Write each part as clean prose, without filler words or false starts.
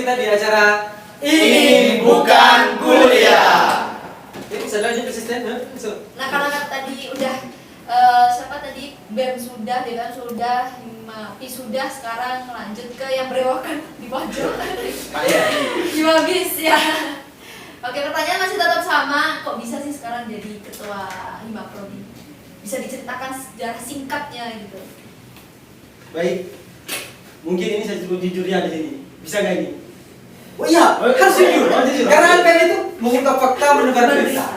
kita di acara Ini bukan kuliah. Ini selanjutnya persisten, Nah karena tadi udah siapa tadi BEM sudah, ya kan sudah, HIMABIS sudah, sekarang lanjut ke yang berewokan di pojok. HIMABIS ya. Oke, pertanyaan masih tetap sama, kok bisa sih sekarang jadi ketua Himaprodi? Bisa diceritakan sejarah singkatnya gitu. Baik, mungkin ini saya cukup jujur ya di sini. Bisa nggak ini? Oh iya, harus jujur. Karena LPM itu mengungkap fakta, menebar berita.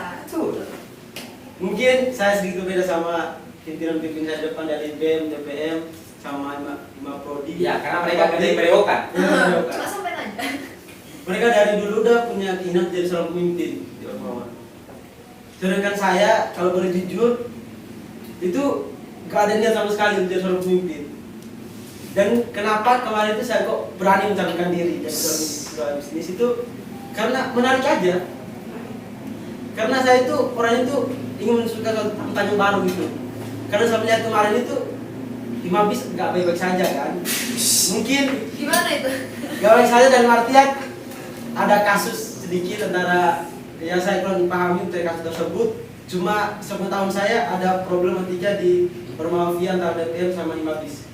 Mungkin saya sedikit berbeda sama pimpinan-pimpinan saya depan dari BEM, DPM, sama Himaprodi. Ya, karena mereka kerja di berewokan. Cuma sampai aja. Mereka dari dulu udah punya keinginan jadi seorang pemimpin di Ormawa. Sedangkan saya, kalau boleh jujur, itu gak ada niat sama sekali untuk jadi seorang pemimpin. Dan kenapa kemarin itu saya kok berani mencalonkan diri jadi seorang bisnis itu karena menarik aja. Karena saya itu orang itu ingin menunjukkan suatu pertanyaan baru gitu. Karena saya melihat kemarin itu Himabi's nggak baik-baik saja kan. Mungkin Gimana itu? gak baik saja dalam artian ada kasus sedikit antara yang saya kurang pahami dari kasus tersebut. Cuma sepengetahuan saya ada problematika di permafia antara DPM sama Himabi's.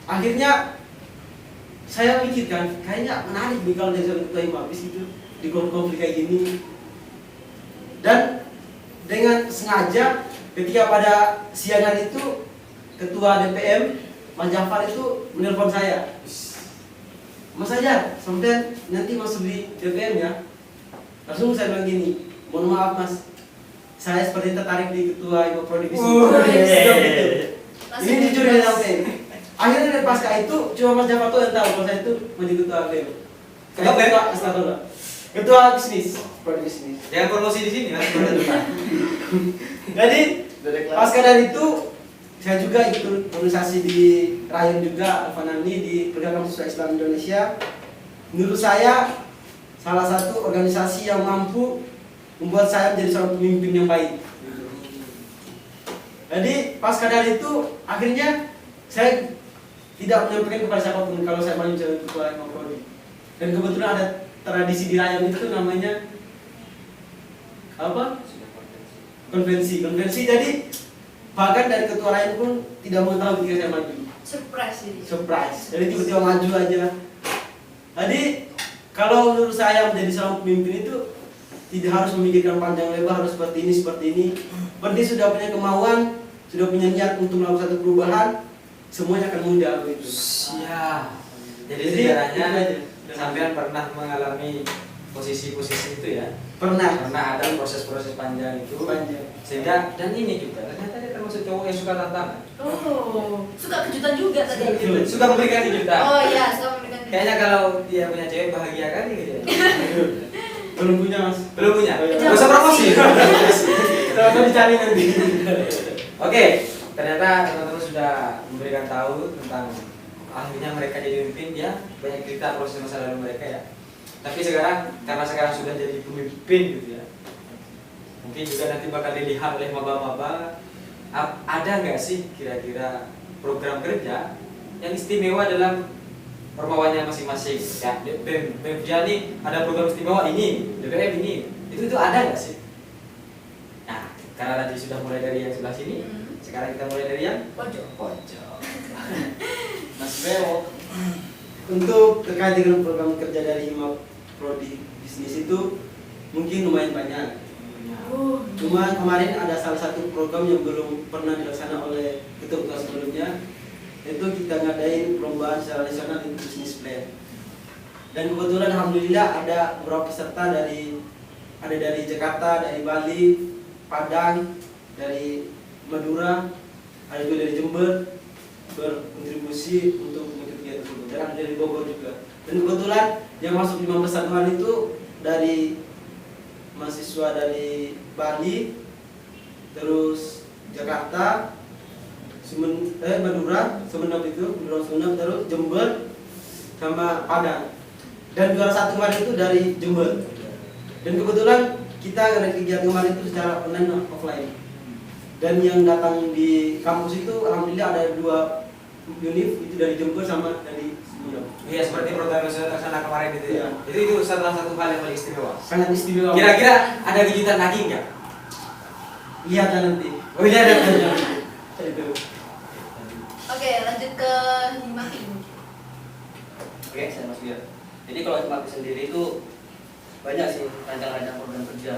Akhirnya saya mikirkan kayaknya menarik nih kalau dari ketua Himabi's itu di konflik kayak gini. Dan dengan sengaja ketika pada siang hari itu ketua DPM Mas Jafar itu menelpon saya. Mas Ajar, sampai nanti masuk di DPM ya. Langsung saya bilang gini, mohon maaf Mas, saya seperti tertarik di ketua Himaprodi di sini. Ini jujur ya sampai. Akhirnya dari pasca itu cuma Mas Jafar tuh yang tahu kalau saya itu menjadi ketua BEM. Ketua bisnis, prodi bisnis. Jangan promosi di sini, Mas. Jadi pasca dari itu saya juga ikut organisasi di Rayon juga, Alfanani di Pergerakan Mahasiswa Islam Indonesia. Menurut saya salah satu organisasi yang mampu membuat saya menjadi seorang pemimpin yang baik. Jadi pasca dari itu akhirnya saya tidak menyampaikan kepada siapapun kalau saya mau menjadi ketua Himaprodi. Dan kebetulan ada tradisi di Rayon itu namanya apa? Konvensi. Jadi bahkan dari ketua Rayon pun tidak mau tahu ketika saya maju. Surprise ini. Surprise. Jadi tiba-tiba maju aja. Jadi kalau menurut saya menjadi seorang pemimpin itu tidak harus memikirkan panjang lebar harus seperti ini. Penting sudah punya kemauan, sudah punya niat untuk melakukan satu perubahan, semuanya akan mudah begitu. Siap. Jadi sejarahnya sampean pernah mengalami posisi-posisi itu ya? Pernah Ada proses-proses panjang itu. Sehingga dan ini juga ternyata dia termasuk cowok yang suka tantangan. Oh, suka kejutan juga tadi. Suka memberikan kejutan. Oh iya, suka memberikan kejutan. Kayaknya kalau dia punya cewek bahagia kan gitu ya. Belum punya Mas. Belum punya. Belum. Nggak usah promosi. Kita dicari nanti. Oke, ternyata teman-teman sudah memberikan tahu tentang akhirnya mereka jadi pemimpin ya, banyak cerita proses masa lalu mereka ya. Tapi sekarang karena sekarang sudah jadi pemimpin gitu ya, mungkin juga nanti bakal dilihat oleh maba-maba, ada nggak sih kira-kira program kerja yang istimewa dalam permawannya masing-masing ya. BEM ini ada program istimewa ini, DPM ini, itu ada nggak sih? Nah, karena tadi sudah mulai dari yang sebelah sini, sekarang kita mulai dari yang pojok. Mas Beo, untuk terkait dengan program kerja dari Himaprodi bisnis itu mungkin lumayan banyak. Cuma kemarin ada salah satu program yang belum pernah dilaksanakan oleh ketua sebelumnya, itu kita ngadain perlombaan secara nasional di bisnis plan. Dan kebetulan alhamdulillah ada beberapa peserta dari Jakarta, dari Bali, Padang, dari Madura, ada juga dari Jember berkontribusi untuk mengikuti kegiatan tersebut, dan ada dari Bogor juga. Dan kebetulan yang masuk 5 persatuan itu dari mahasiswa dari Bali, terus Jakarta, Madura, Sumeneb, terus Jember sama Padang. Dan juara satu kemarin itu dari Jember. Dan kebetulan kita ada kegiatan kemarin itu secara online dan offline. Dan yang datang di kampus itu alhamdulillah ada 2 univ, itu dari Jember sama dari dong. Iya, seperti program yang sudah terlaksana kemarin itu ya. Itu salah satu hal yang paling istimewa. Sangat istimewa. Kira-kira ada kejutan lagi nggak? Lihat nanti. Oh iya ada. Itu. Oke, lanjut ke Himaki. Oke, saya Mas Bia. Jadi kalau Himaki sendiri itu banyak sih rancang-rancang program kerja.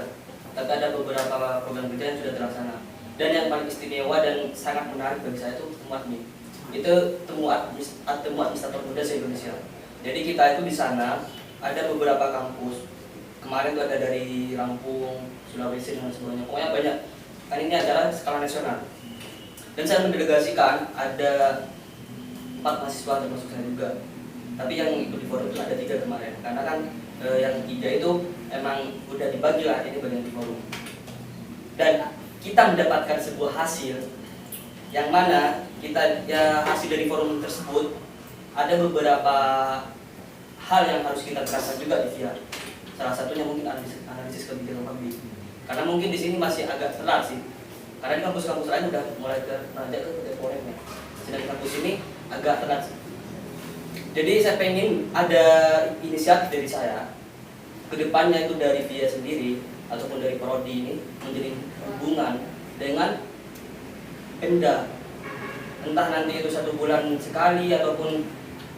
Tapi ada beberapa program kerja yang sudah terlaksana. Dan yang paling istimewa dan sangat menarik bagi saya itu TEMUADMI. Itu temu administrator muda se-Indonesia. Jadi kita itu di sana ada beberapa kampus. Kemarin itu ada dari Lampung, Sulawesi dan sebagainya. Pokoknya banyak. Kan ini adalah skala nasional. Dan saya mendelegasikan ada 4 mahasiswa termasuk saya juga. Tapi yang ikut di forum itu ada 3 kemarin. Karena kan yang 3 itu emang udah dibagi lah ini bagian di forum. Dan kita mendapatkan sebuah hasil yang mana kita ya hasil dari forum tersebut ada beberapa hal yang harus kita terapkan juga di VIA. Salah satunya mungkin analisis kebijakan publik. Karena mungkin di sini masih agak telat sih. Karena di kampus-kampus lain udah mulai beranjak ke deporetnya. Sedangkan kampus ini agak telat sih. Jadi saya pengen ada inisiatif dari saya kedepannya itu dari VIA sendiri ataupun dari prodi ini menjadi hubungan dengan Pemda, entah nanti itu 1 bulan sekali ataupun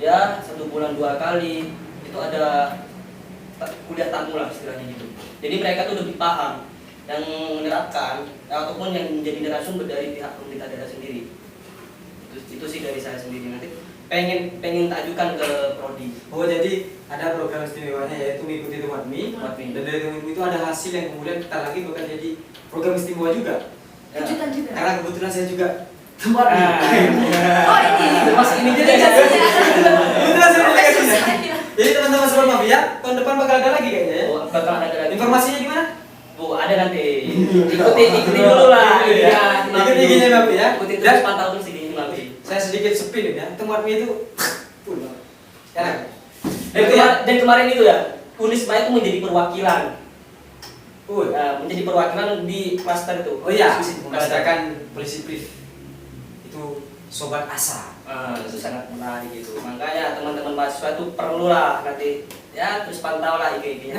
ya 1 bulan 2 kali itu ada kuliah tamu lah istilahnya gitu. Jadi mereka tuh lebih paham yang menerapkan ataupun yang menjadi narasumber dari pihak pemerintah daerah sendiri. Itu sih dari saya sendiri nanti pengen ajukan ke prodi. Oh jadi ada program istimewanya yaitu mengikuti TEMUADMI. Dan dari TEMUADMI itu ada hasil yang kemudian kita lagi bakal jadi program istimewa juga. Kejutan juga. Karena kebetulan saya juga TEMUADMI. Oh ini. Termasuk ini juga ya. Kebetulan saya delegasinya. Jadi teman-teman sobat mafia, tahun depan bakal ada lagi kayaknya ya. Oh, bakal ada lagi. Informasinya gimana? Bu, ada nanti. Ikuti dulu lah. Ikuti IG-nya Mapi ya. Ikuti terus pantau terus IG-nya Mapi. Saya sedikit spin ya. TEMUADMI itu enak. Dan kemarin itu ya, Unisma itu menjadi perwakilan. Menjadi perwakilan di klaster itu. Oh iya, berdasarkan prinsip itu sobat asa. Itu sangat menarik gitu. Makanya teman-teman mahasiswa itu perlulah nanti ya terus pantau lah IG-nya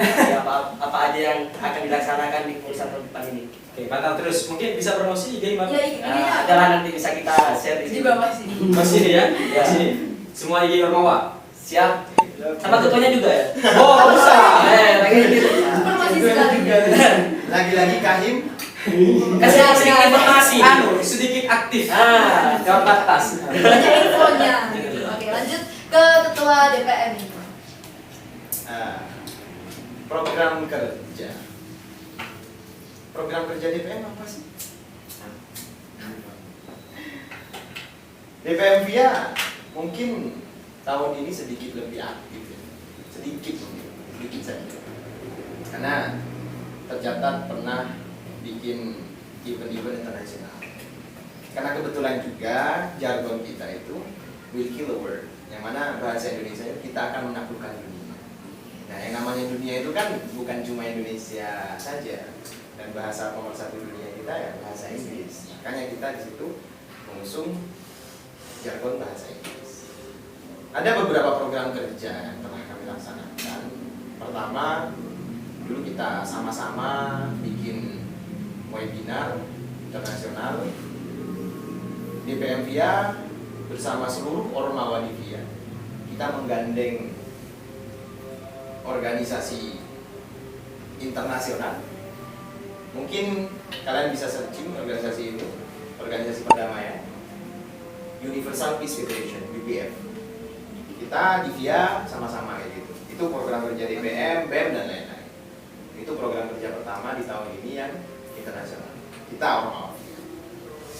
apa aja yang akan dilaksanakan di urusan tahun depan ini. Oke, pantau terus. Mungkin bisa promosi IG Mapi. Ya, IG-nya Adalah nanti bisa kita share di sini. bawah sini. Di sini ya. Ya. Di sini. Semua IG Ormawa. Siap. Sama ketuanya juga ya. Oh, bisa. Informasi sekali. Lagi-lagi Kahim Kasih sedikit informasi. Sedikit aktif. Jawab batas. Banyak infonya. Gitu. Oke, lanjut ke ketua DPM ini. Program kerja. Program kerja DPM apa sih? DPM VIA mungkin tahun ini sedikit lebih aktif ya. Sedikit saja. Karena tercatat pernah bikin event-event internasional. Karena kebetulan juga jargon kita itu will kill the world, yang mana bahasa Indonesia kita akan menaklukkan dunia. Nah, yang namanya dunia itu kan bukan cuma Indonesia saja, dan bahasa nomor 1 dunia kita ya bahasa Inggris. Makanya kita di situ mengusung jargon bahasa Inggris. Ada beberapa program kerja yang telah kami laksanakan. Pertama, dulu kita sama-sama bikin webinar internasional DPM VIA bersama seluruh ormawa di VIA. Kita menggandeng organisasi internasional. Mungkin kalian bisa searching organisasi ini, organisasi perdamaian, Universal Peace Federation (UPF). Kita di VIA sama-sama kayak gitu. Itu program kerja DPM, BEM dan lain-lain. Itu program kerja pertama di tahun ini yang internasional. Kita ormawa.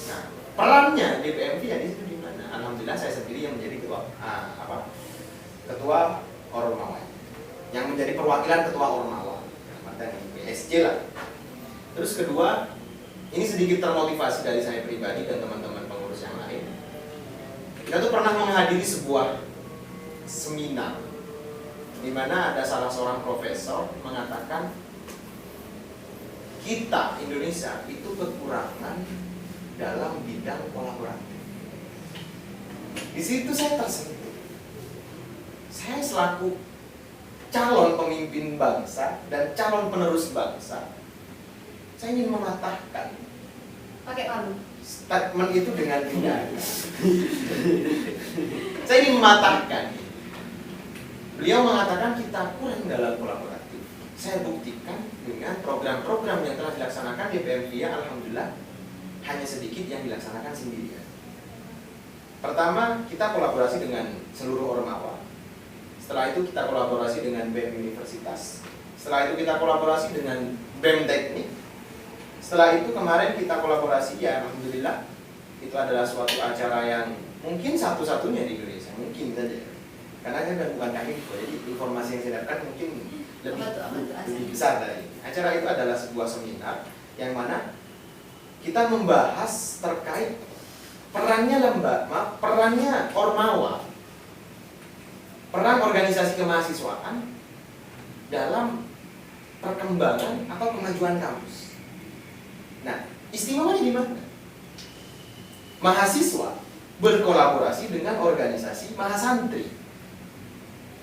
Nah, perannya DPM VIA di situ di mana? Alhamdulillah saya sendiri yang menjadi ketua ormawa. Yang menjadi perwakilan ketua ormawa. Mantan PSC lah. Terus kedua, ini sedikit termotivasi dari saya pribadi dan teman-teman pengurus yang lain. Kita tuh pernah menghadiri sebuah seminar di mana ada salah seorang profesor mengatakan kita Indonesia itu kekurangan dalam bidang kolaboratif. Di situ saya tersentuh. saya selaku calon pemimpin bangsa dan calon penerus bangsa, saya ingin mematahkan Pakai palu. statement itu dengan pidana. Saya ingin mematahkan. Beliau mengatakan kita kurang dalam kolaboratif. Saya buktikan dengan program-program yang telah dilaksanakan di PMVIA, alhamdulillah hanya sedikit yang dilaksanakan sendirian. Pertama, kita kolaborasi dengan seluruh ormawa. Setelah itu kita kolaborasi dengan BEM Universitas. Setelah itu kita kolaborasi dengan BEM Teknik. Setelah itu kemarin kita kolaborasi, ya alhamdulillah itu adalah suatu acara yang mungkin satu-satunya di Indonesia, mungkin saja. Karena kan bukan kami, jadi informasi yang saya dapatkan mungkin lebih besar dari ini. Acara itu adalah sebuah seminar yang mana kita membahas terkait perannya ormawa, peran organisasi kemahasiswaan dalam perkembangan atau kemajuan kampus. Nah, istimewanya di mana? Mahasiswa berkolaborasi dengan organisasi mahasantri,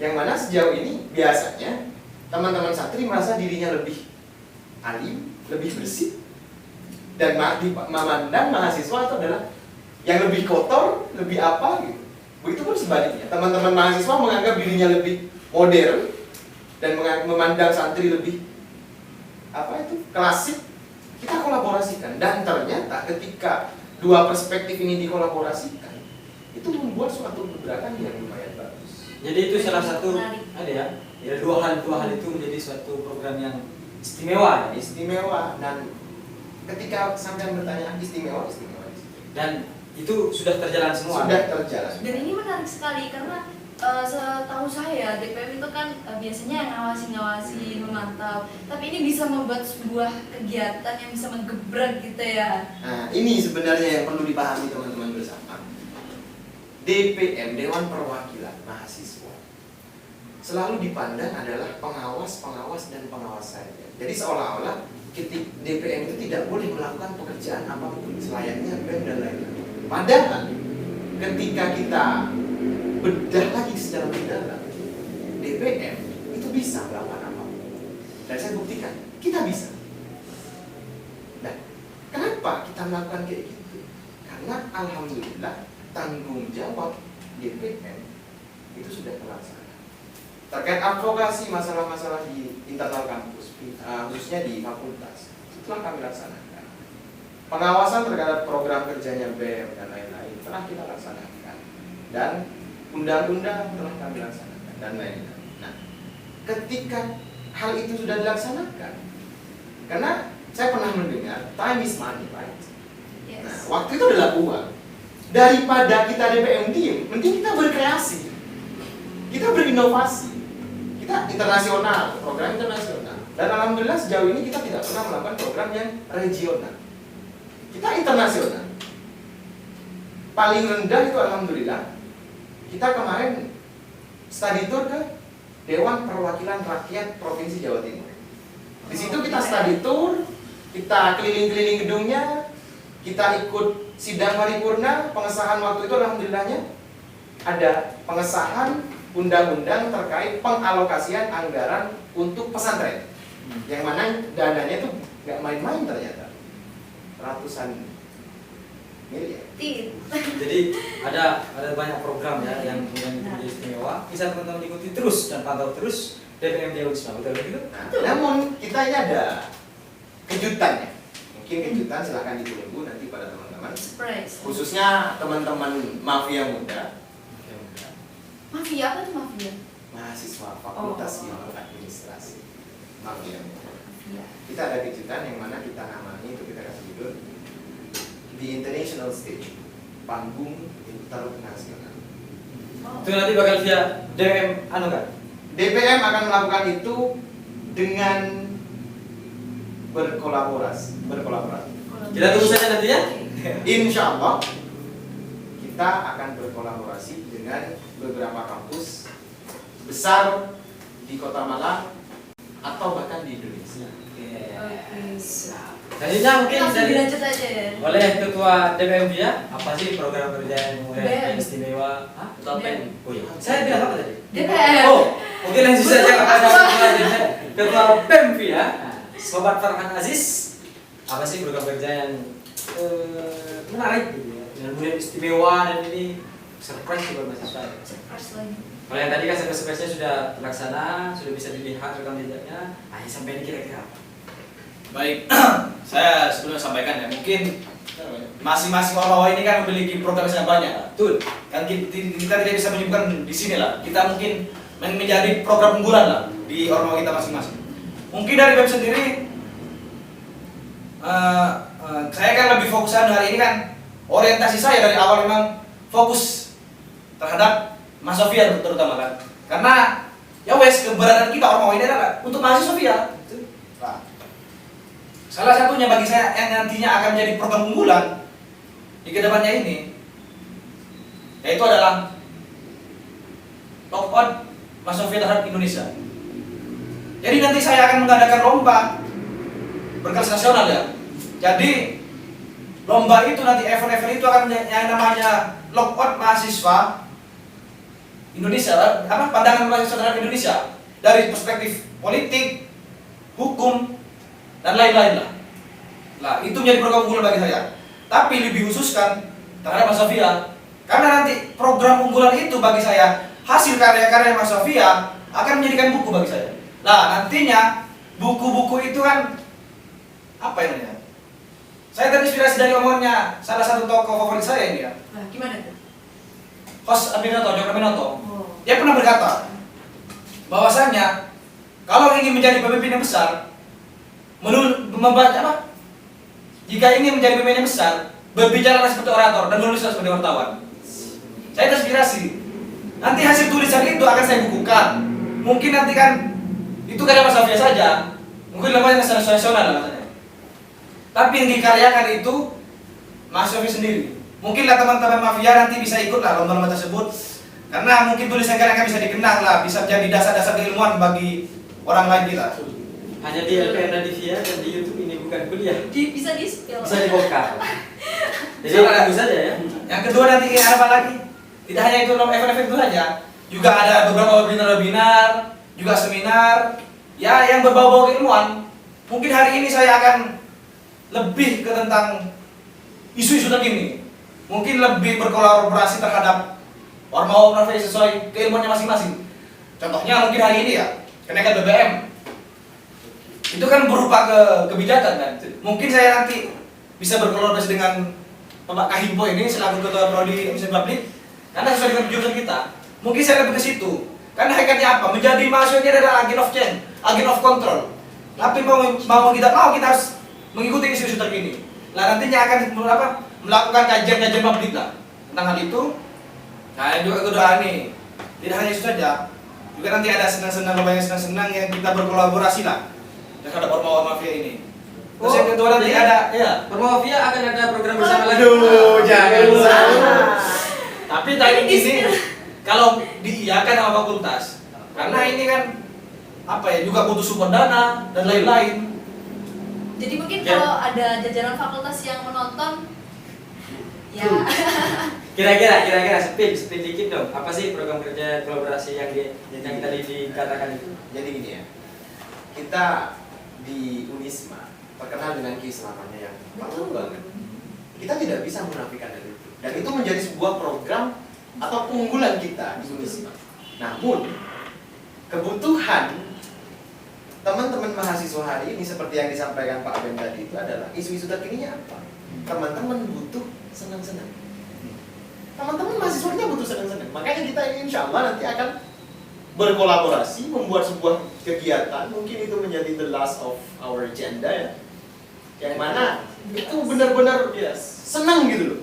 yang mana sejauh ini biasanya teman-teman santri merasa dirinya lebih alim, lebih bersih, dan memandang mahasiswa itu adalah yang lebih kotor, lebih apa gitu. Begitupun sebaliknya, teman-teman mahasiswa menganggap dirinya lebih modern dan memandang santri lebih apa itu klasik. Kita kolaborasikan, dan ternyata ketika dua perspektif ini dikolaborasikan, itu membuat suatu gebrakan yang lumayan bagus. Jadi itu salah satu ada ya dua hal itu menjadi suatu program yang istimewa. Istimewa, dan ketika sampai bertanya istimewa. Dan itu sudah terjalan semua. Sudah terjalan. Dan ini menarik sekali karena setahu saya DPM itu kan biasanya ngawasi, memantau. Tapi ini bisa membuat sebuah kegiatan yang bisa menggebrak gitu ya. Nah, ini sebenarnya yang perlu dipahami teman-teman bersama. DPM, Dewan Perwakilan Mahasiswa, selalu dipandang adalah pengawas dan pengawas saja. Jadi seolah-olah DPM itu tidak boleh melakukan pekerjaan apapun selayaknya BEM dan lain-lain. Padahal ketika kita bedah lagi secara mendalam, DPM itu bisa melakukan apapun. Dan saya buktikan, kita bisa. Nah, kenapa kita melakukan kayak gitu? Karena alhamdulillah tanggung jawab DPM itu sudah terlaksana. Terkait advokasi masalah-masalah di internal kampus, khususnya di fakultas, itu telah kami laksanakan. Pengawasan terhadap program kerjanya BEM dan lain-lain telah kita laksanakan. Dan undang-undang telah kami laksanakan dan lain-lain. Nah, ketika hal itu sudah dilaksanakan, karena saya pernah mendengar time is money, right? Yes. Nah, waktu itu adalah uang. Daripada kita DPM diem, mending kita berkreasi, kita berinovasi, kita internasional, program internasional. Dan alhamdulillah sejauh ini kita tidak pernah melakukan program yang regional. Kita internasional. Paling rendah itu alhamdulillah kita kemarin study tour ke Dewan Perwakilan Rakyat Provinsi Jawa Timur. Di situ kita study tour, kita keliling-keliling gedungnya, kita ikut sidang paripurna, pengesahan waktu itu alhamdulillahnya ada pengesahan undang-undang terkait pengalokasian anggaran untuk pesantren. Yang mana dananya itu nggak main-main ternyata, ratusan miliar. Jadi ada banyak program ya yang menjadi istimewa. Bisa teman-teman ikuti terus dan pantau terus DPM Dewan Wisma, betul begitu? Nah, namun kita ini ada kejutannya. Mungkin kejutan silahkan ditunggu nanti pada teman-teman. Surprise. Khususnya teman-teman mafia muda. Mafia apa tuh mafia? Mahasiswa Fakultas Ilmu Administrasi. Mafia muda. Mafia. Kita ada kejutan yang mana kita namanya itu kita kasih judul The International Stage, panggung internasional. Oh. Itu nanti bakal via DPM kan? DPM akan melakukan itu dengan berkolaborasi. Kita tunggu saja nanti ya. Insya Allah kita akan berkolaborasi dengan beberapa kampus besar di Kota Malang atau bahkan di Indonesia. Oke. Selanjutnya mungkin Langsung dari dilanjut aja ya. oleh ketua DPM ya, apa sih program kerja yang istimewa? Hah? Ketua PEN. Oh iya, saya bilang apa tadi? DPM. Oh, oke langsung saja kepada ketua PEM ya. Sobat Farhan Aziz, apa sih program kerja yang menarik gitu ya, dan kemudian istimewa dan ini surprise buat mahasiswa. Surprise lagi. Kalau yang tadi kan surprise-nya sudah terlaksana, sudah bisa dilihat rekam jejaknya, sampai ini kira-kira apa? Baik, saya sebelumnya sampaikan ya, mungkin masing-masing Ormawa ini kan memiliki program yang banyak. Betul. Kan kita tidak bisa menyebutkan di sini lah. Kita mungkin menjadi program unggulan lah di Ormawa kita masing-masing. Mungkin dari BEM sendiri, saya kan lebih fokusan hari ini kan orientasi saya dari awal memang fokus terhadap Mas Sofia terutama kan. Karena ya wes keberadaan kita Ormawa ini adalah untuk mahasiswa Sofia. Nah, salah satunya bagi saya yang nantinya akan menjadi program unggulan di kedepannya ini, yaitu adalah lockout Mas Sofia terhadap Indonesia. Jadi nanti saya akan mengadakan lomba berkelas nasional ya. Jadi lomba itu nanti event-event itu akan yang namanya lockout mahasiswa Indonesia, pandangan mahasiswa terhadap Indonesia dari perspektif politik, hukum, dan lain-lain lah. Nah, itu menjadi program unggulan bagi saya. Tapi lebih khususkan terhadap Mas Sofia, karena nanti program unggulan itu bagi saya hasil karya-karya Mas Sofia akan menjadikan buku bagi saya. Nah, nantinya buku-buku itu kan apa yang namanya? Saya terinspirasi dari omongannya salah satu tokoh favorit saya ini ya. Nah, gimana tuh? Host Abinoto, Joko Abinoto. Oh. Dia pernah berkata bahwasanya kalau ingin menjadi pemimpin yang besar, membaca apa? Jika ingin menjadi pemimpin yang besar, berbicara seperti orator dan menulislah seperti wartawan. Saya terinspirasi. Nanti hasil tulisan itu akan saya bukukan. Mungkin nanti kan itu karya Mas Sofia saja. Mungkin lembaga nasional lah katanya. Tapi yang dikaryakan itu Mas Sofia sendiri. Mungkinlah teman-teman mafia nanti bisa ikutlah lomba-lomba tersebut. Karena mungkin tulisan kalian akan bisa dikenang lah, bisa menjadi dasar-dasar keilmuan bagi orang lain kita. Hanya di LPN Radivia dan di YouTube ini bukan kuliah. Bisa di-spill. Bisa dibongkar. Jadi tunggu saja ya. Yang kedua nanti ada apa lagi? Tidak hanya itu event-event itu saja, juga ada beberapa webinar-webinar, juga seminar, ya yang berbau-bau keilmuan. Mungkin hari ini saya akan lebih ke tentang isu-isu terkini. Mungkin lebih berkolaborasi terhadap Ormawa sesuai keilmuannya masing-masing. Contohnya mungkin hari ini ya, kenaikan BBM. Itu kan berupa kebijakan kan. Mungkin saya nanti bisa berkolaborasi dengan Pak Kahimpo ini selaku ketua prodi Administrasi Publik, karena sesuai dengan jurusan kita. Mungkin saya lebih ke situ. Karena hakikatnya apa? Menjadi mahasiswa ini adalah agent of change, agent of control. Tapi mau tidak mau kita harus mengikuti isu-isu terkini. Nah, nantinya akan melakukan kajian-kajian publik lah tentang hal itu. Nah, yang juga kedua nih, tidak hanya itu saja, juga nanti ada senang-senang, lumayan senang-senang yang kita berkolaborasi lah terhadap Ormawa Mafia ini. Terus yang kedua nanti ada, ya. Ormawafia akan ada program bersama lagi. Aduh, jangan salah. Tapi tahun ini kalau diiakan sama fakultas, karena ini kan apa ya, juga butuh support dana dan lain-lain. Jadi mungkin Ya. kalau ada jajaran fakultas yang menonton, ya. Kira-kira spin dikit dong. Apa sih program kerja kolaborasi yang tadi dikatakan itu? Jadi gini ya, kita di Unisma terkenal dengan keislamannya yang bagus banget. Kita tidak bisa menafikan dari itu. Dan itu menjadi sebuah program atau keunggulan kita di Unisma. Namun kebutuhan teman-teman mahasiswa hari ini seperti yang disampaikan Pak Ben tadi itu adalah isu-isu terkininya apa? Teman-teman butuh senang-senang. Teman-teman mahasiswanya butuh senang-senang. Makanya kita ini insya Allah nanti akan berkolaborasi membuat sebuah kegiatan, mungkin itu menjadi the last of our agenda ya, yang mana itu benar-benar senang gitu loh.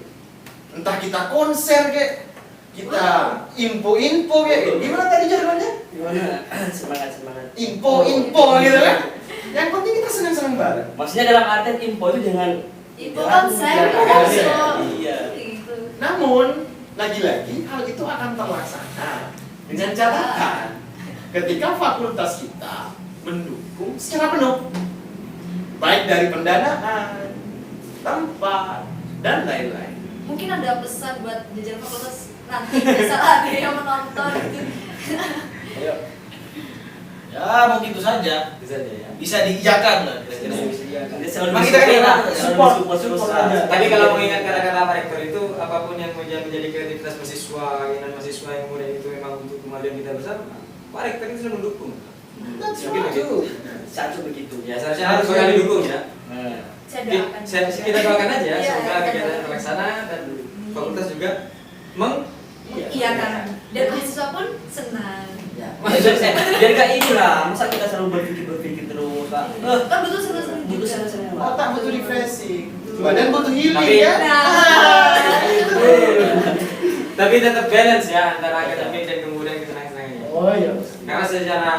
Entah kita konser kayak, kita info-info kayak, gimana tadi jargonnya? Semangat. Info gitu kan? Yang penting kita senang-senang bareng. Maksudnya dalam arti info itu dengan Info konser, Iya. gitu. Namun lagi-lagi hal itu akan terlaksana dengan catatan ketika fakultas kita mendukung secara penuh. baik dari pendanaan, tempat, dan lain-lain. Mungkin ada pesan buat jajaran fakultas nanti misal ada yang menonton gitu. Ayo, Ya mungkin itu saja. bisa aja ya. Bisa diiyakan lah kira-kira. Dia selalu Emang kita kan disupport, ya, selalu support terus. aja. Tapi kalau mengingat kata-kata Pak Rektor itu, apapun yang menjadi kreativitas mahasiswa, keinginan mahasiswa yang kemudian itu memang untuk kemajuan kita bersama, Pak Rektor itu selalu mendukung. Mungkin begitu. Satu begitu. Ya seharusnya harus sekali didukung ya. Saya doakan. Kita doakan aja, Iya, semoga kita kegiatan doakan. terlaksana dan fakultas juga Iya kan. Dan mahasiswa pun senang. Ya. Biar gak ini lah, masa kita selalu berpikir terus, Pak. Kan butuh senang-senang Butuh juga. senang-senang, Pak. Otak butuh refreshing, badan butuh healing Tapi- ya. tapi tetap balance ya antara akademik dan kemudian kesenangan-kesenangannya. Oh iya. Karena secara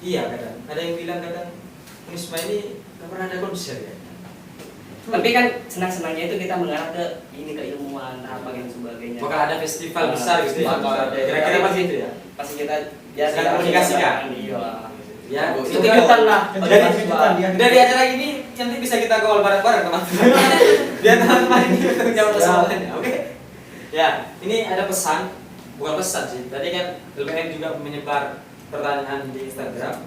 kadang ada yang bilang kadang Unisma ini nggak pernah ada konser ya. Tapi kan senang-senangnya itu kita mengarah ke ini keilmuan apa dan sebagainya. Bakal ada festival besar gitu ya. Bakal ada. Kira-kira pasti itu ya. Pasti kita ya Sedang komunikasikan. Iya. Ya, Itu kejutan lah. Kejutan, ya. dari acara ini nanti bisa kita call bareng-bareng teman-teman. Biar teman-teman ini untuk jawab persoalannya. Oke. Ya, ini ada pesan, bukan pesan sih. Tadi kan LPM juga menyebar pertanyaan di Instagram.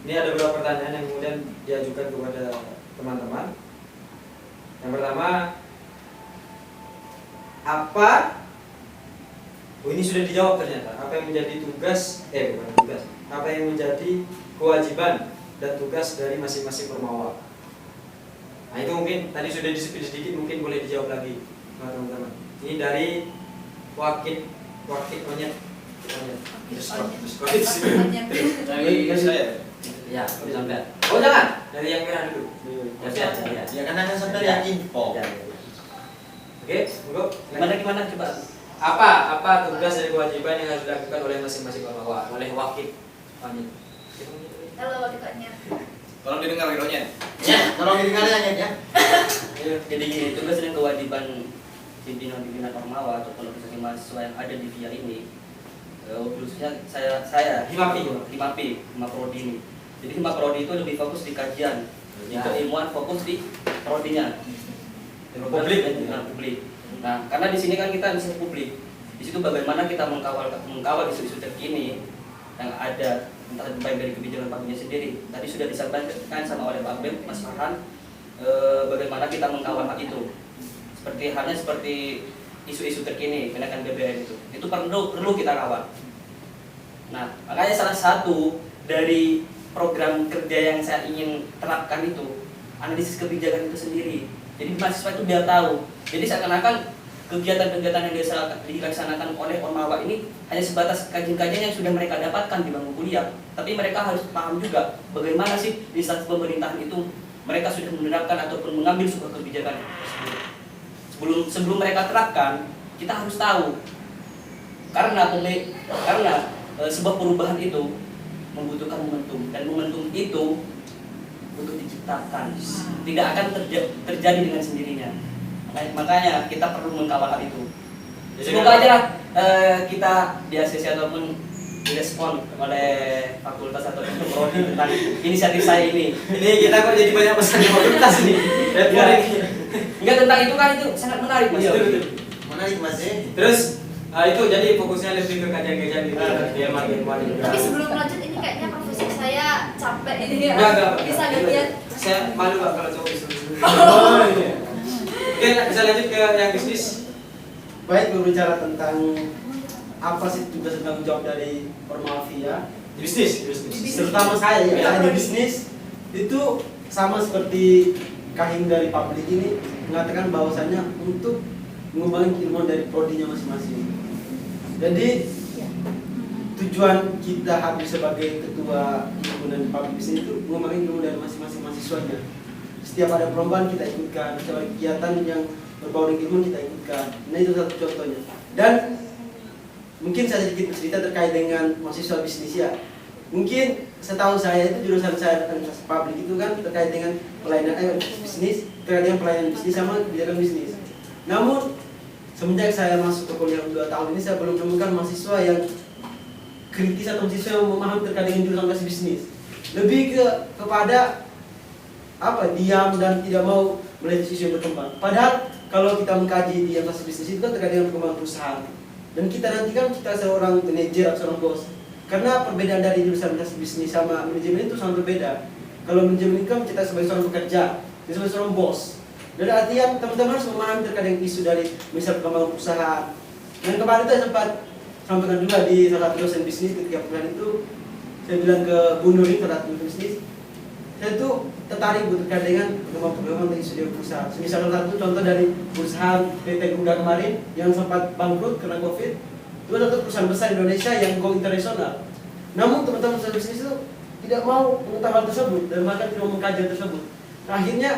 Ini ada beberapa pertanyaan yang kemudian diajukan kepada teman-teman. Yang pertama, apa? Oh, ini sudah dijawab ternyata. Apa yang menjadi tugas? Bukan tugas. Apa yang menjadi kewajiban dan tugas dari masing-masing permawa? Nah itu mungkin tadi sudah disebut sedikit, mungkin boleh dijawab lagi, teman-teman. Ini dari Wakit Onyet. Wakit Dari saya. Ya, sampai. Oh jangan, dari yang merah dulu. Ya. Ya kan hanya sampai yang info. Ya. Oke, monggo. Gimana coba? Apa tugas dan kewajiban yang harus dilakukan oleh masing-masing permawa? Oleh Wakit Onyet. Halo wakilnya. Tolong didengar videonya. Ya, tolong didengarnya ya. Jadi gini, tugas dan kewajiban pimpinan Ormawa atau organisasi mahasiswa yang ada di VIA ini, khususnya saya Hima Prodi ini. Jadi Hima Prodi itu lebih fokus di kajian, di keilmuan fokus di prodinya. Publik. Nah, karena di sini kan kita bisa publik. Di situ bagaimana kita mengkawal isu-isu terkini yang ada, entah baik dari kebijakan Pak sendiri. Tadi sudah disampaikan sama oleh Pak Bem, Mas Farhan, bagaimana kita mengkawal hal itu. Seperti isu-isu terkini kenaikan BBM itu perlu kita kawal. Nah, makanya salah satu dari program kerja yang saya ingin terapkan itu analisis kebijakan itu sendiri. Jadi mahasiswa itu biar tahu. Jadi seakan-akan kegiatan-kegiatan yang dilaksanakan oleh Ormawa ini hanya sebatas kajian-kajian yang sudah mereka dapatkan di bangku kuliah. Tapi mereka harus paham juga bagaimana sih di instansi pemerintahan itu mereka sudah menerapkan ataupun mengambil sebuah kebijakan tersebut. Sebelum mereka terapkan, kita harus tahu. Karena sebuah perubahan itu membutuhkan momentum, dan momentum itu untuk diciptakan, tidak akan terjadi dengan sendirinya. Makanya kita perlu mengkawal hal itu. Semoga aja lah kita di ACC ataupun direspon oleh fakultas atau prodi tentang inisiatif saya ini. Ini kita kok jadi banyak pesan di fakultas nih. Enggak, tentang itu kan itu sangat menarik Mas. Menarik Mas ya. Terus itu jadi fokusnya lebih ke kajian-kajian gitu. Dia makin juga. Tapi sebelum lanjut ini kayaknya profesi saya capek ini ya. Enggak. Bisa gantian. Saya malu Pak kalau cowok disuruh. Oh iya. Oke, bisa lanjut ke yang bisnis. Baik, berbicara tentang apa sih tugas dan tanggung jawab dari Ormavia, Bisnis. terutama saya ya, di bisnis itu sama seperti Kahing dari publik ini mengatakan bahwasannya untuk mengembangkan ilmuwan dari prodinya masing-masing. Jadi tujuan kita habis sebagai ketua himpunan publik bisnis itu mengembangkan ilmu dari masing-masing mahasiswanya. Setiap ada perlombaan kita ikutkan, setiap ada kegiatan yang berbau dengan ilmu kita ikutkan. Nah itu satu contohnya. Dan mungkin saya sedikit bercerita terkait dengan mahasiswa bisnis ya. Mungkin setahu saya itu jurusan saya administrasi publik itu kan terkait dengan pelayanan bisnis, terkait dengan pelayanan bisnis sama kebijakan bisnis. Namun semenjak saya masuk ke kuliah 2 tahun ini saya belum menemukan mahasiswa yang kritis atau mahasiswa yang memahami terkait dengan jurusan bisnis. Lebih kepada diam dan tidak mau melihat isu yang berkembang. Padahal kalau kita mengkaji di atas bisnis itu kan terkait dengan perkembangan perusahaan. Dan kita nanti kan kita seorang manajer atau seorang bos. Karena perbedaan dari jurusan bisnis sama manajemen itu sangat berbeda. Kalau manajemen itu kan kita sebagai seorang pekerja, kita sebagai seorang bos. Dari artian teman-teman harus memahami terkait dengan isu dari misal perkembangan perusahaan. Yang kemarin itu saya sempat sampaikan juga di salah satu dosen bisnis ketika perusahaan itu, saya bilang ke Bu Nuri, salah satu bisnis, saya itu tertarik terkait dengan perkembangan isu di perusahaan. Misalnya salah satu contoh dari perusahaan PT Garuda kemarin yang sempat bangkrut karena COVID, itu adalah perusahaan besar Indonesia yang go internasional. Namun teman-teman bisnis itu tidak mau mengetahui hal tersebut dan bahkan tidak mau mengkaji hal tersebut. Nah, akhirnya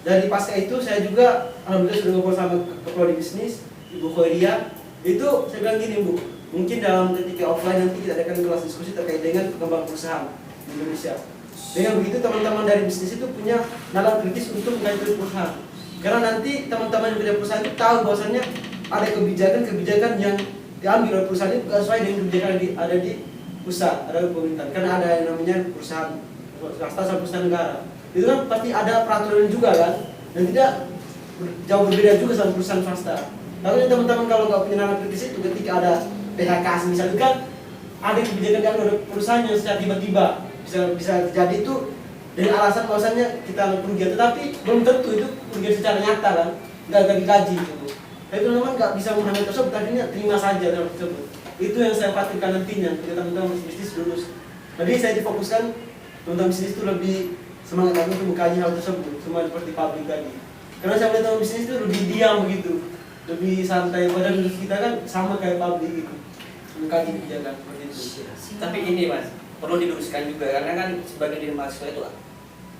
dari pasca itu saya juga alhamdulillah sudah ngobrol sama kepala bisnis Ibu Khoiria. Itu saya bilang gini, Bu, mungkin dalam ketika offline nanti kita adakan kelas diskusi terkait dengan perkembangan perusahaan di Indonesia. Dengan begitu teman-teman dari bisnis itu punya nalar kritis untuk mengkaji perusahaan. Karena nanti teman-teman yang punya perusahaan itu tahu bahwasannya ada kebijakan-kebijakan yang diambil oleh perusahaan itu bukan sesuai dengan kebijakan yang ada di pusat, ada di pemerintahan. Karena ada yang namanya perusahaan swasta sama perusahaan negara. Itu kan pasti ada peraturan juga kan, dan tidak jauh berbeda juga sama perusahaan swasta. Lalu teman-teman kalau nggak punya nalar kritis itu ketika ada PHK misalnya kan ada kebijakan yang ada perusahaan yang secara tiba-tiba bisa terjadi itu dengan alasan bahwasannya kita kerugian, tetapi belum tentu itu kerugian secara nyata kan, nggak dikaji gitu. Tapi teman-teman nggak bisa memahami tersebut, tadinya terima saja dalam tersebut. Itu yang saya khawatirkan nantinya ketika teman-teman bisnis lulus. Jadi saya difokuskan teman-teman bisnis itu lebih semangat lagi untuk mengkaji hal tersebut, semua seperti publik tadi. Karena saya melihat teman bisnis itu lebih diam begitu, lebih santai. Padahal kita kan sama kayak publik gitu, mengkaji kebijakan seperti itu. Tapi ini Mas, perlu diluruskan juga karena kan sebagai diri mahasiswa itu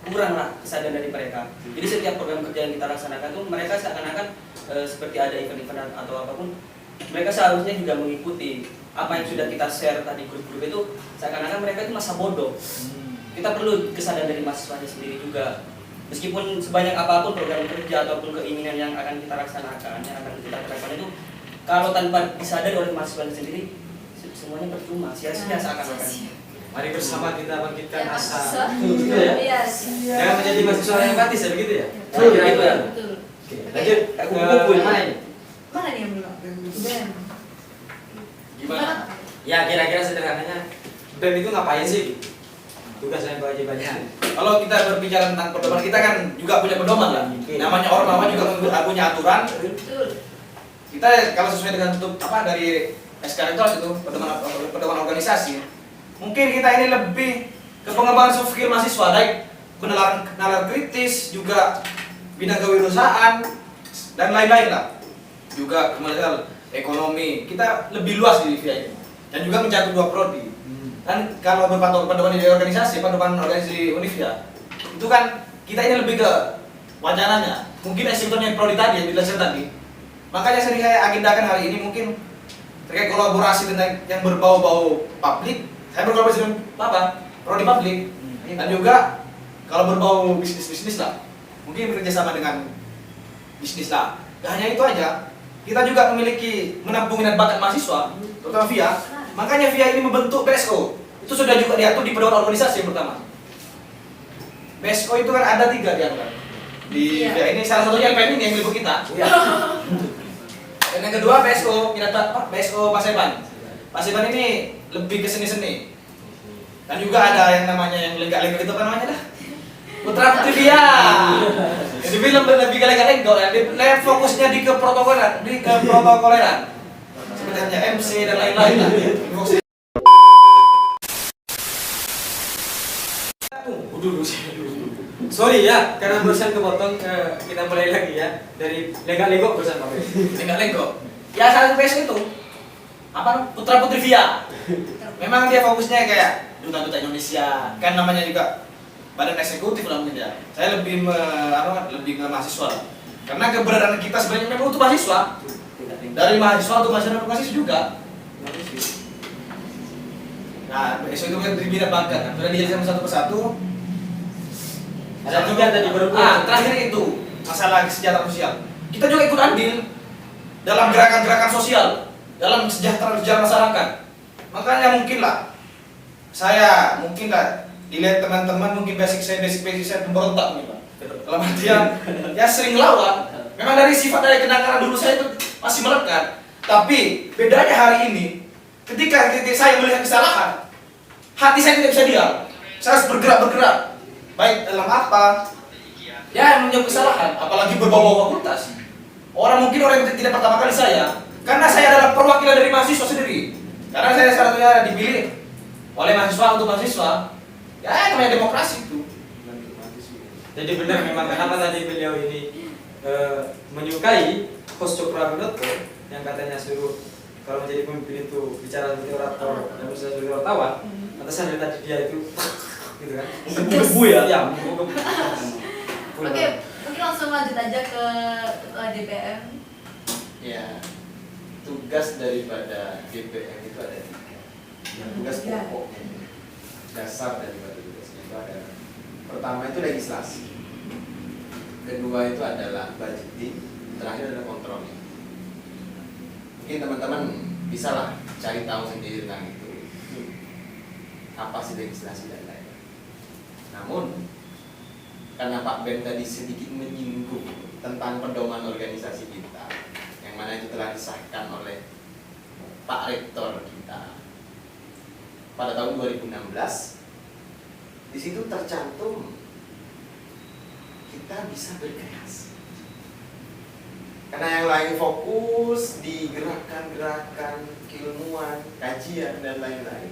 kurang lah kesadaran dari mereka. Jadi setiap program kerja yang kita laksanakan tuh mereka seakan-akan seperti ada event-event atau apapun, mereka seharusnya juga mengikuti apa yang sudah kita share tadi grup-grup itu. Seakan-akan mereka itu masa bodoh. Kita perlu kesadaran dari mahasiswanya sendiri juga. Meskipun sebanyak apapun program kerja ataupun keinginan yang akan kita laksanakan, yang akan kita terapkan itu, kalau tanpa disadari oleh mahasiswa sendiri, semuanya percuma, sia-sia seakan-akan. Mari bersama kita bangkitkan Ya, asa. betul. Gitu ya. Iya. Jangan menjadi mahasiswa yang empatis ya begitu ya. Betul, Kira-kira itu ya. betul. Oke, lanjut. Kumpul Yang mana ini? Mana nih yang belum? BEM. Gimana? Ya kira-kira sederhananya BEM itu ngapain sih? Tugas dan kewajibannya. Kalau kita berbicara tentang pedoman, kita kan juga punya pedoman lah. Namanya ormawa juga punya aturan. Betul. Kita kalau sesuai dengan dari SK itu pedoman organisasi. Mungkin kita ini lebih ke pengembangan soft skill mahasiswa, baik penalaran nalar kritis, juga bidang kewirausahaan dan lain-lain lah. Juga kemudian ekonomi. Kita lebih luas di VIA ini. Dan juga mencakup 2 prodi. Dan kalau berpatok pedoman di organisasi, pedoman organisasi Univia, itu kan kita ini lebih ke wacananya. Mungkin eksekutornya prodi tadi yang dijelaskan tadi. Makanya sering saya agendakan hari ini mungkin terkait kolaborasi tentang yang berbau-bau publik. Saya berkolaborasi dengan prodi publik. Dan juga kalau berbau bisnis-bisnis lah, mungkin bekerjasama dengan bisnis lah. Gak hanya itu aja, kita juga memiliki menampung minat bakat mahasiswa, terutama VIA. Makanya VIA ini membentuk BSO. Itu sudah juga diatur di pedoman organisasi yang pertama. BSO itu kan ada 3 diatur. Di VIA ini salah satunya LPM ini yang milik kita. Dan yang kedua BSO BSO Paseban. Paseban ini lebih ke seni-seni. Dan juga ada yang namanya yang lega-lega itu apa namanya dah? Putra Putri VIA. Jadi lebih ke lega-lega ya. Fokusnya di keprotokoleran, seperti hanya MC dan lain-lain lah. Sorry ya, karena barusan kepotong, kita mulai lagi ya dari lega-lego barusan Pak. Lega-lego. Ya salah satu BSO itu Putra Putri VIA. Memang dia fokusnya kayak duta-duta Indonesia, kan namanya juga badan eksekutif lah mungkin ya. Saya lebih lebih ke mahasiswa lah. Karena keberadaan kita sebenarnya memang untuk mahasiswa. Dari mahasiswa untuk mahasiswa juga. Nah, BSO itu kan bidang bakat kan. Sudah dijelaskan satu persatu. Ada 3 tadi baru. Terakhir itu masalah kesejahteraan sosial. Kita juga ikut andil dalam gerakan-gerakan sosial, dalam kesejahteraan masyarakat. Makanya mungkin lah dilihat teman-teman mungkin basic saya pemberontak nih Pak. Dalam artian ya sering lawan. Memang dari sifat dari kenakalan dulu saya itu masih melekat. Tapi bedanya hari ini, ketika saya melihat kesalahan, hati saya tidak bisa diam. Saya harus bergerak. Baik dalam apa? Ya menjawab kesalahan, apalagi berbau fakultas. Orang yang tidak pertama kali saya, karena saya adalah perwakilan dari mahasiswa sendiri. Karena saya salah satunya dipilih oleh mahasiswa untuk mahasiswa. Ya namanya demokrasi itu. Jadi benar memang kenapa tadi beliau ini menyukai host Cokroaminoto yang katanya suruh kalau menjadi pemimpin itu bicara seperti orator dan bisa seperti wartawan. Atasan dari tadi dia itu gitu kan. Menggebu ya. Ya, menggebu. Oke, mungkin langsung lanjut aja ke ketua DPM. Ya, tugas daripada DPM itu ada tiga. Yang tugas pokoknya, dasar daripada tugasnya itu ada. Pertama itu legislasi, kedua itu adalah budgeting, terakhir adalah kontrolnya. Mungkin teman-teman bisa lah cari tahu sendiri tentang itu, apa sih legislasi dan lain-lain. Namun karena Pak Ben tadi sedikit menyinggung tentang pedoman organisasi kita, yang mana itu telah disahkan oleh Pak Rektor kita pada tahun 2016. Di situ tercantum kita bisa berkreasi. Karena yang lain fokus di gerakan-gerakan keilmuan, kajian dan lain-lain.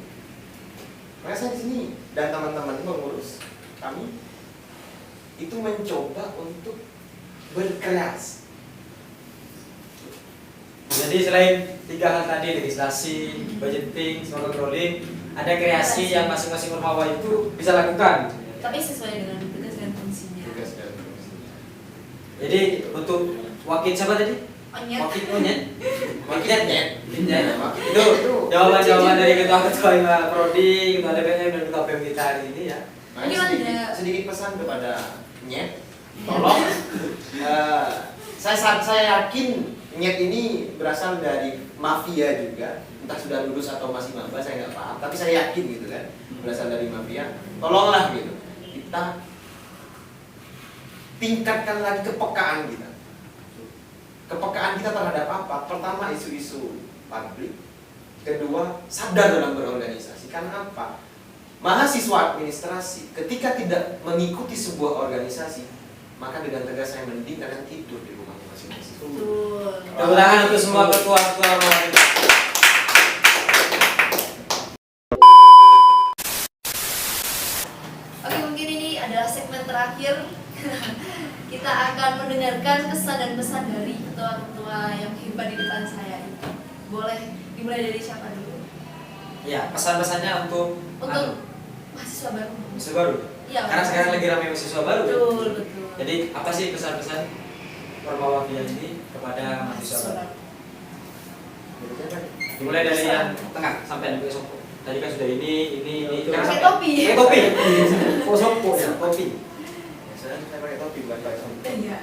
Maka saya di sini dan teman-teman pengurus kami itu mencoba untuk berkreasi. Jadi selain tiga hal tadi, legislasi, budgeting, sama controlling, ada kreasi yang masing-masing ormawa itu bisa lakukan. Tapi sesuai dengan tugas dan fungsinya. Tugas dan fungsinya. Jadi untuk wakil siapa tadi? Onyet. Wakil Onyet? Wakilnya Nyet. Itu jawaban-jawaban dari ketua Prodi, ketua DPM dan ketua PM kita hari ini ya. Mungkin Makanya ada- sedikit pesan kepada Nyet, tolong saya yakin Nyet ini berasal dari mafia juga, entah sudah lulus atau masih maba saya nggak paham, tapi saya yakin gitu kan berasal dari mafia. Tolonglah gitu kita tingkatkan lagi kepekaan kita. Kepekaan kita terhadap apa? Pertama isu-isu publik, kedua sadar dalam berorganisasi. Karena apa? Mahasiswa administrasi ketika tidak mengikuti sebuah organisasi, maka dengan tegas saya mending kalian tidur di rumahnya masing-masing. Betul. Tepuk tangan untuk semua ketua-ketua ormawa kita. Oke, mungkin ini adalah segmen terakhir. Kita akan mendengarkan kesan dan pesan dari ketua-ketua yang hebat di depan saya itu. Boleh dimulai dari siapa dulu? Ya, pesan-pesannya untuk Mahasiswa baru. mahasiswa baru. Iya. Karena sekarang lagi ramai mahasiswa baru. Betul. Jadi apa sih pesan-pesan ormawa ini kepada mahasiswa baru? Dimulai dari yang tengah sampai yang ke sopo. Tadi kan sudah ini. Pakai topi. Pakai topi. Oh sopo ya, topi. Saya pakai topi bukan pakai topi. Iya.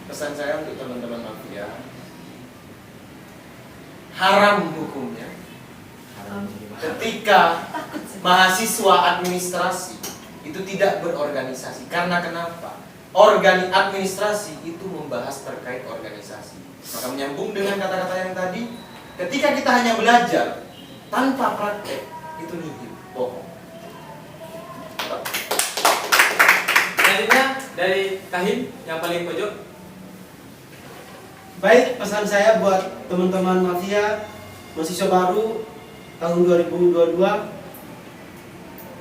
Pesan saya untuk teman-teman mafia, haram hukumnya ketika mahasiswa administrasi itu tidak berorganisasi. Karena kenapa? Administrasi itu membahas terkait organisasi. Maka menyambung dengan kata-kata yang tadi, ketika kita hanya belajar tanpa praktek, itu nihil, bohong. Selanjutnya dari Kahim yang paling pojok. Baik, pesan saya buat teman-teman mafia mahasiswa baru tahun 2022,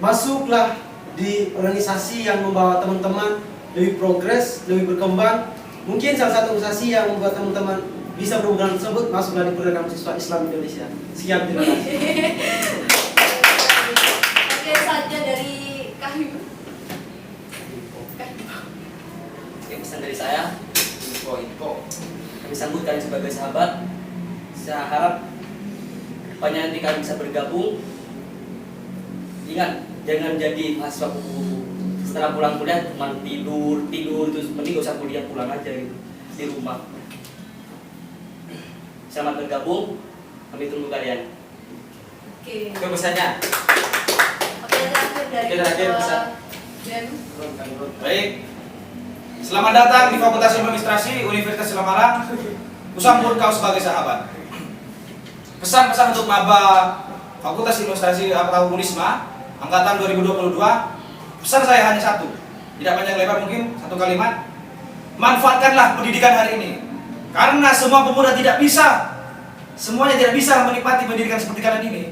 masuklah di organisasi yang membawa teman-teman lebih progres, lebih berkembang. Mungkin salah satu organisasi yang membuat teman-teman bisa berhubungan tersebut, masuklah di program mahasiswa Islam Indonesia. Sekian, terima kasih. Oke, saja dari Kahim. Oke, pesan dari saya, info. Kami sambut kalian sebagai sahabat. Saya harap banyak nanti kalian bisa bergabung. Ingat, jangan jadi mahasiswa kupu-kupu. Setelah pulang kuliah cuma tidur terus, mending gak usah kuliah, pulang aja gitu di rumah. Selamat bergabung, kami tunggu kalian. Oke. Itu pesannya. Oke, terakhir dari Oke, terakhir ketua pesan. BEM. Baik, Selamat datang di Fakultas Ilmu Administrasi Universitas Malang. Kusambut kau sebagai sahabat. Pesan-pesan untuk maba Fakultas Ilmu Administrasi atau Unisma angkatan 2022. Pesan saya hanya satu, tidak panjang lebar mungkin, satu kalimat. Manfaatkanlah pendidikan hari ini, karena semua pemuda semuanya tidak bisa menikmati pendidikan seperti kalian ini.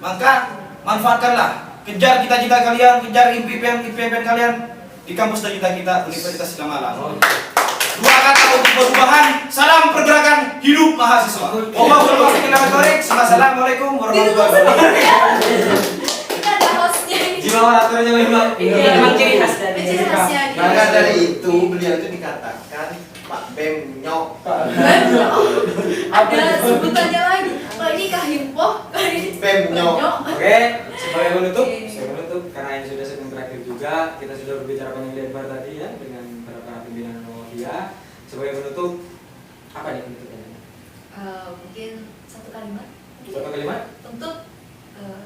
Maka manfaatkanlah, kejar cita-cita kalian, kejar impian kalian di kampus tercinta kita Universitas Islam Malang. Dua kata untuk perubahan, salam pergerakan hidup mahasiswa. Assalamualaikum warahmatullahi wabarakatuh. Kita ada hostnya ini. Jiwa oratornya memang Iya. ciri khas dari Ciri khasnya dia. Maka dari itu beliau itu dikatakan Pak Bem Nyok. Ada sebutannya lagi. Kalau ini Kahimpoh, kalau ini Bemnyok. Oke, sebagai penutup, Oke. karena ini sudah segmen terakhir juga, kita sudah berbicara panjang lebar tadi ya dengan para pimpinan Muhammadiyah. Sebagai penutup, apa nih penutupnya? Mungkin satu kalimat. Satu kalimat? Untuk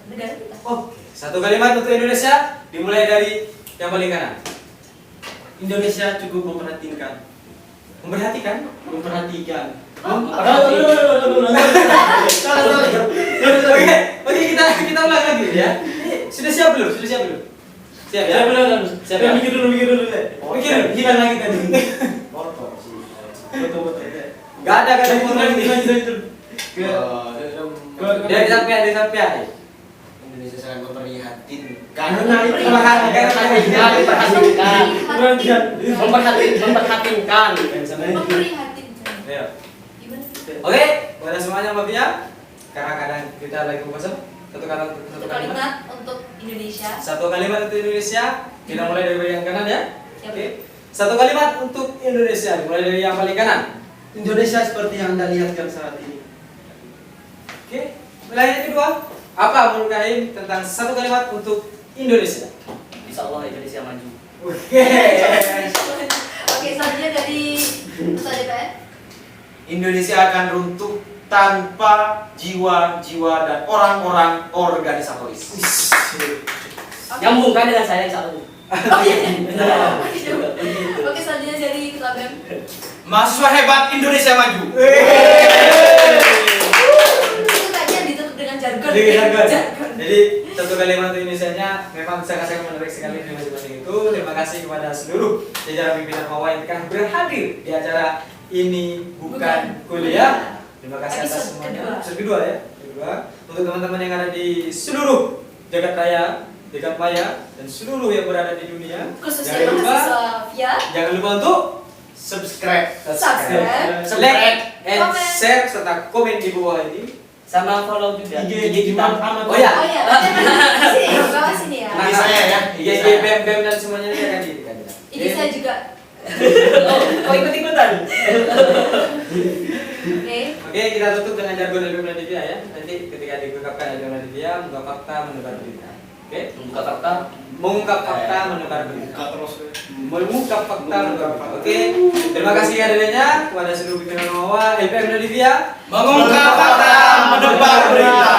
negara kita. Oke, satu kalimat untuk Indonesia, dimulai dari yang paling kanan. Indonesia cukup memperhatikan. Memperhatikan. Oke, kita ulang lagi ya. Ini sudah siap belum? Siap ya? Siap ya? Mikir dulu deh. Mikir dulu, hilang lagi tadi. Foto sih. Foto-foto ya. Gak ada foto lagi. Dari sampai. Indonesia sangat memprihatinkan. memperhatikan. Memprihatinkan. Ayo. Gimana? Oke, pada semuanya Mafia. Karena kadang kita lagi kosong. Satu kalimat. Satu kalimat untuk Indonesia. Satu kalimat untuk Indonesia. Kita mulai dari yang kanan ya. Siap. Oke. Satu kalimat untuk Indonesia. Mulai dari yang paling kanan. Indonesia seperti yang Anda lihatkan saat ini. Oke. Nilainya kedua. Apa menurut kalian tentang satu kalimat untuk Indonesia? Insya Allah Indonesia maju. Oke. Oke, selanjutnya dari Ketua DPR. Indonesia akan runtuh tanpa jiwa-jiwa dan orang-orang organisatoris. Nyambung kan dengan saya insya Allah. Oh iya. Oke, selanjutnya dari Ketua BEM. Mahasiswa hebat Indonesia maju. Itu kajian ditutup dengan jargon. Jargon. Jadi satu kalimat untuk Indonesia-nya memang sangat-sangat menarik sekali di masing-masing itu. Terima kasih kepada seluruh jajaran pimpinan Mawai yang telah berhadir di acara ini bukan kuliah. Terima kasih atas Episode semuanya. kedua. Episode kedua ya. Kedua. Untuk teman-teman yang ada di seluruh jagat raya, jagat maya, dan seluruh yang berada di dunia. Khususnya Jangan lupa, mahasiswa Via. jangan lupa untuk Subscribe. like, and Komen. share serta komen di bawah ini. Sama follow juga IG kita. Oh ya, Oh iya, sini, bawah sini ya. Ini saya ya. IG BEM dan semuanya ini akan diikat. IG saya juga. Oh ikut-ikutan. Oke. Oke, kita tutup dengan jargon dari Nadivia ya. Nanti ketika diungkapkan dari Nadivia, mengungkap fakta, menebar berita. Oke? Membuka fakta. Mengungkap fakta, menebar berita. terus. Mengungkap fakta, menebar berita. Oke? Terima kasih hadirnya kepada seluruh pimpinan Mawa, LPM Nadivia. Mengungkap fakta, menebar berita.